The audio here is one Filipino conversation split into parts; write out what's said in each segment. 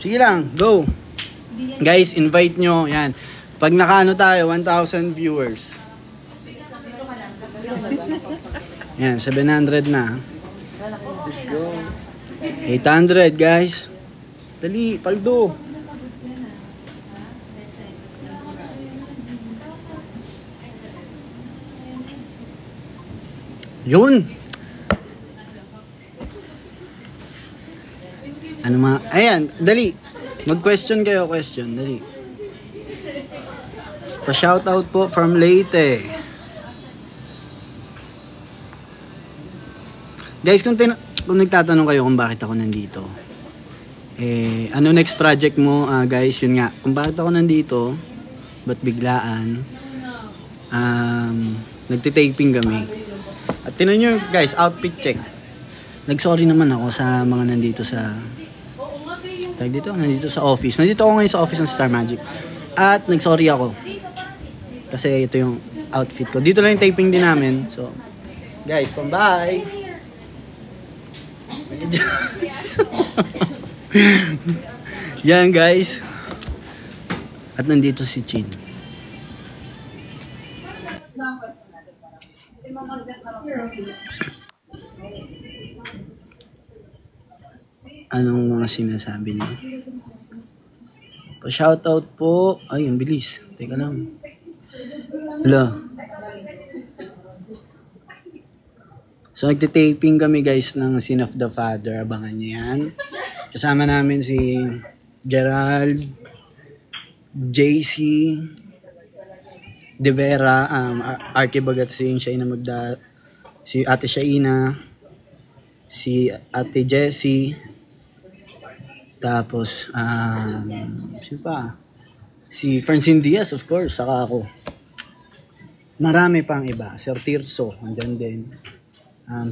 Sige lang, go. Guys, invite nyo. Yan. Pag nakaano tayo, 1,000 viewers. Yan, 700 na. Let's go. 800, guys. Dali, paldo. Yun. Ano ma? Ayan, dali. Mag-question kayo, question. Dali. Pa-shoutout po from Leyte. Guys, kung nagtatanong kayo kung bakit ako nandito, ano next project mo, guys, yun nga, kung bakit ako nandito, ba't biglaan, nagtitaping kami. At tinan nyo, guys, outfit check. Nag-sorry naman ako sa mga nandito sa, nandito sa office. Nandito ako ngayon sa office ng Star Magic. At nag-sorry ako. Kasi ito yung outfit ko. Dito lang yung taping din namin. So, guys, bye! Yan guys. At nandito si Chin. Anong mga sinasabi niyo? Pa-shoutout po. Ay, ang bilis. Teka lang. Hello. So, nagtitaping kami guys ng Sin of the Father. Abangan niyo yan. Kasama namin si Gerald, JC, De Vera, Arky Bagatsing, siya na si Ate Shaina, si Ate Jessie, tapos, si Francine Diaz, of course, saka ako. Marami pang iba. Sir Tirso, andyan din.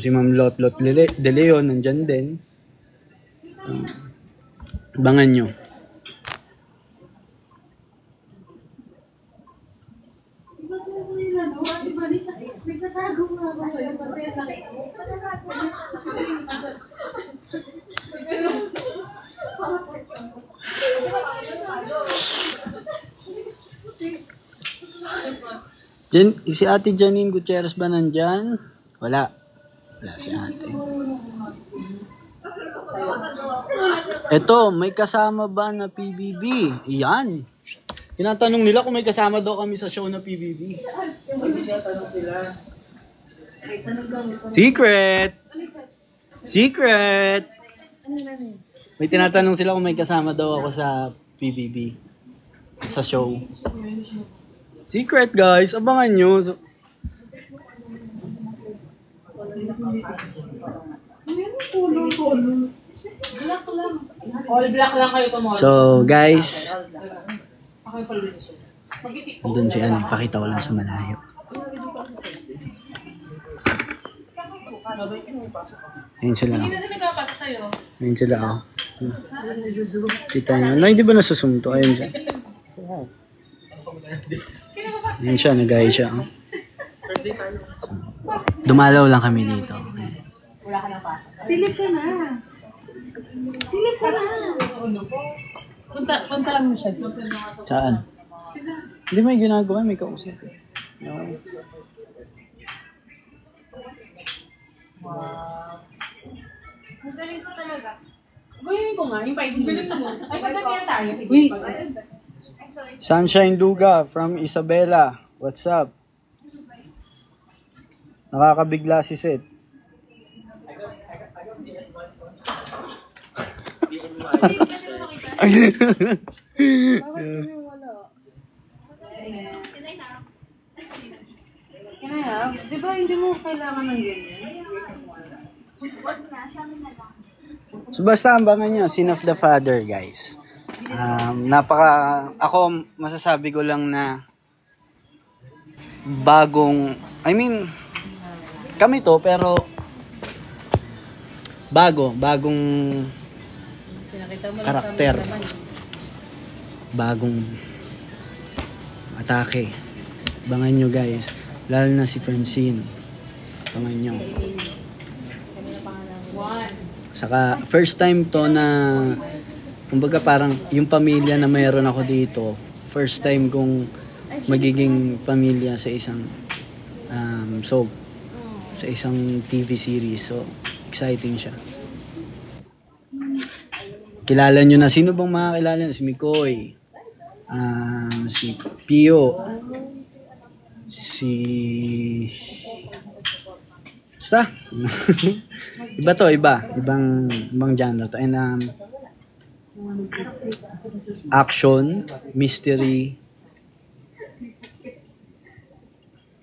Si Ma'am Lotlot De Leon, nandyan din. Abangan nyo. Si Ate Janine Gutierrez ba nandyan? Wala. Wala si ate. Eto, may kasama ba na PBB? Iyan. Tinatanong nila kung may kasama daw kami sa show na PBB. Secret! Secret! May tinatanong sila kung may kasama daw ako sa PBB. Sa show. Secret guys, abangan nyo. All black lang kayo tomorrow. So guys, doon si ano, pakita ko lang sa malayo. Ayun sila. Ayun sila oh. Kita nyo. Hindi ba nasusumto? Ayun siya. Ayun siya, nag-aya siya. Oh. So, dumalaw lang kami dito. Wala ka na pa. Silip ka na. Silip ka na. Punta lang mo siya. Saan? Hindi may ginagawa, may kausap. No. Ang galing ko talaga. Gawin ko nga, yung 5 minutes mo. Ay, pagkakaya tayo. Sige, Sunshine Duga from Isabela. What's up? Nakakabigla si Seth. Kaya, di ba hindi mo kailangan ng ganyan? So basta abangan nyo, Sin of the Father guys. Ako masasabi ko lang na bagong, kami to pero bagong karakter, bagong atake. Abangan nyo guys, lalo na si Francine. Abangan nyo. Saka first time to na Kumbaga parang yung pamilya na mayroon ako dito, first time kong magiging pamilya sa isang soap, sa isang TV series. So, exciting siya. Kilala nyo na. Sino bang makakilala nyo? Si Mikoy, si Pio, si... Basta. Iba to, iba. Ibang genre to. And action, mystery,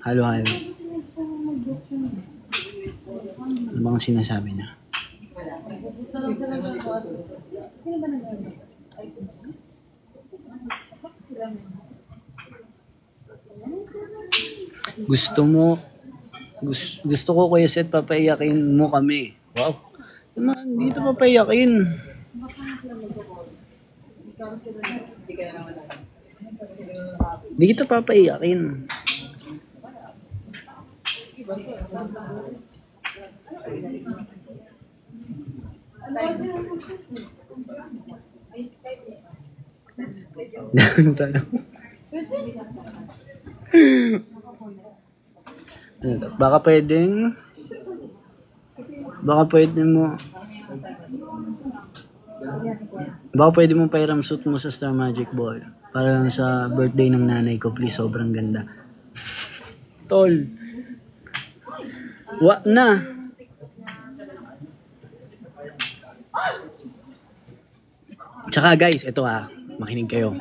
halo-halo. Ano bang sinasabi niya? Gusto ko Kuya Seth, papaiyakin mo kami. Wow. Naman, dito papaiyakin. Hindi kita papaiyakin. Daming tanong. Baka pwedeng mo pairam suit mo sa Star Magic Ball para lang sa birthday ng nanay ko, please. Sobrang ganda. Tol. Wa na. Tsaka guys, ito makinig kayo.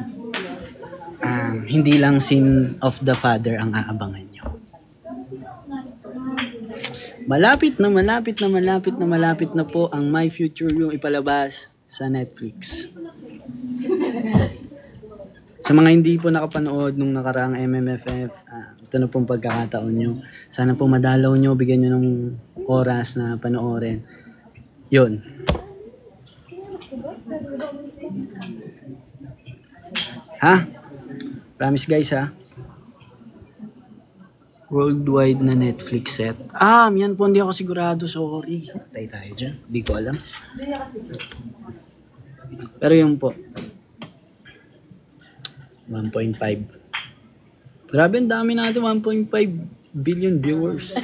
Hindi lang Sin of the Father ang aabangan nyo. Malapit na po ang My Future yung ipalabas sa Netflix. Sa mga hindi po nakapanood nung nakaraang MMFF, ito na pong pagkakataon nyo. Sana po madalaw nyo, bigyan nyo ng oras na panoorin. Yun. Promise guys worldwide na Netflix set. Yan po, hindi ako sigurado, sorry. Tayo dyan, hindi ko alam. Pero yun po, 1.5. Grabe, ang dami natin, 1.5 billion viewers.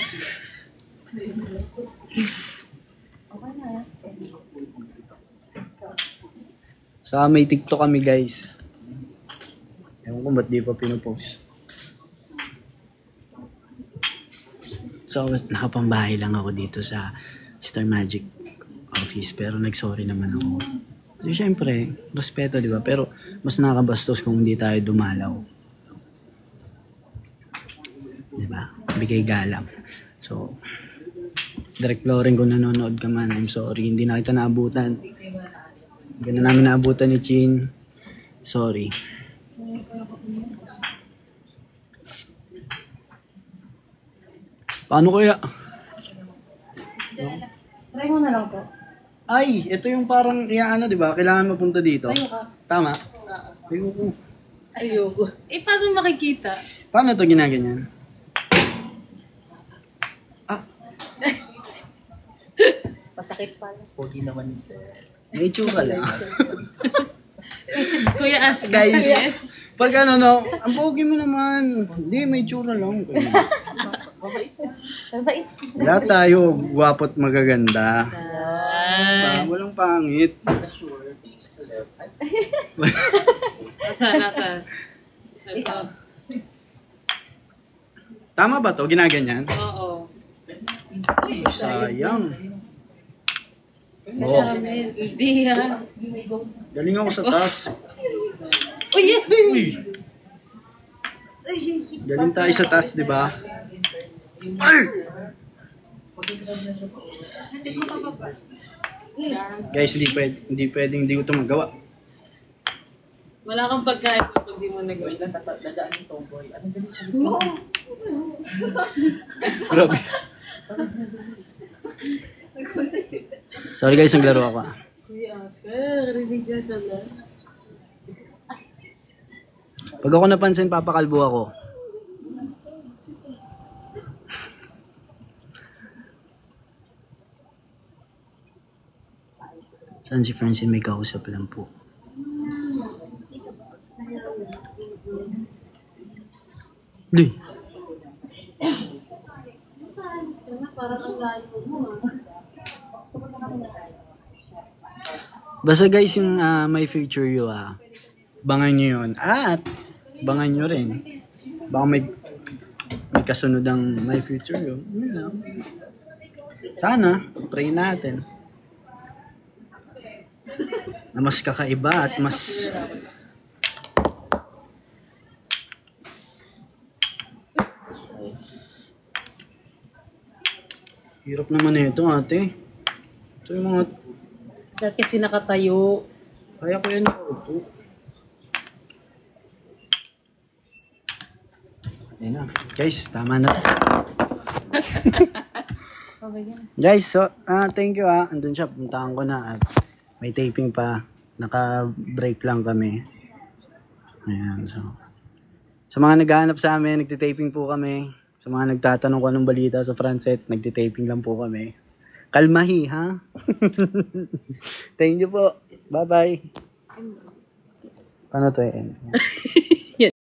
Sa may TikTok kami guys. Ewan ko ba't di pa pinopost. So, nakapambahay lang ako dito sa Star Magic office. Pero nag-sorry naman ako. So, syempre, respeto, di ba? Pero mas nakakabastos kung hindi tayo dumalaw. Di ba? Bigay galang. So, Direct Loren, kung nanonood ka man, I'm sorry. Hindi na kita naabutan. Hindi na namin naabutan ni Chin. Sorry. Paano kaya? Try mo na lang po. Ay, ito yung parang, di ba? Kailangan mapunta dito. Tayo ka. Tama? Ayoko. Ayoko. Paano makikita? Paano ito ginaganyan? Masakit pala. Pogi naman ni sir. May itsura lang. Kuya As. Guys, Yes. pag ang pogi mo naman. Hindi, may itsura lang. Mabait. Lahat tayo, gwapo't magaganda. Walang pangit. Nasaan? Tama ba to? Ginaganyan? Oo. Sayang. Sa amin. Hindi Galing ako sa task. Uy! Galing tayo sa task, di ba? Guys, hindi pwedeng hindi ko ito magawa. Wala kang pagkain pag di mo nagawa. Dadaan yung tomboy. Ano ganun? Grabe. Sorry guys, naglaro ako. Kuya As. Nakarinig ka sa lahat. Pag ako napansin, papakalbo ako. Saan si Francine? May kausap lang po. Di. Parang ang layo mo. Basta guys, yung My Future You, bangan nyo yun. At, bangan nyo rin. Baka may kasunod ang My Future You. Yun lang. Sana, pray natin. Na mas kakaiba at mas... Hirap naman ito, ate. Ito yung mga... Dahil kasi nakatayo. Kaya ko yan ito. Ayan na. Guys, tama na. Guys, so, thank you Andun siya, puntahan ko na at may taping pa. Naka-break lang kami. Ayan, so. Sa mga naghahanap sa amin, nagtitaping po kami. Sa mga nagtatanong ko anong balita sa front set, nagtitaping lang po kami. Kalmahi, ha? Thank you po. Bye-bye. Paano to i-end?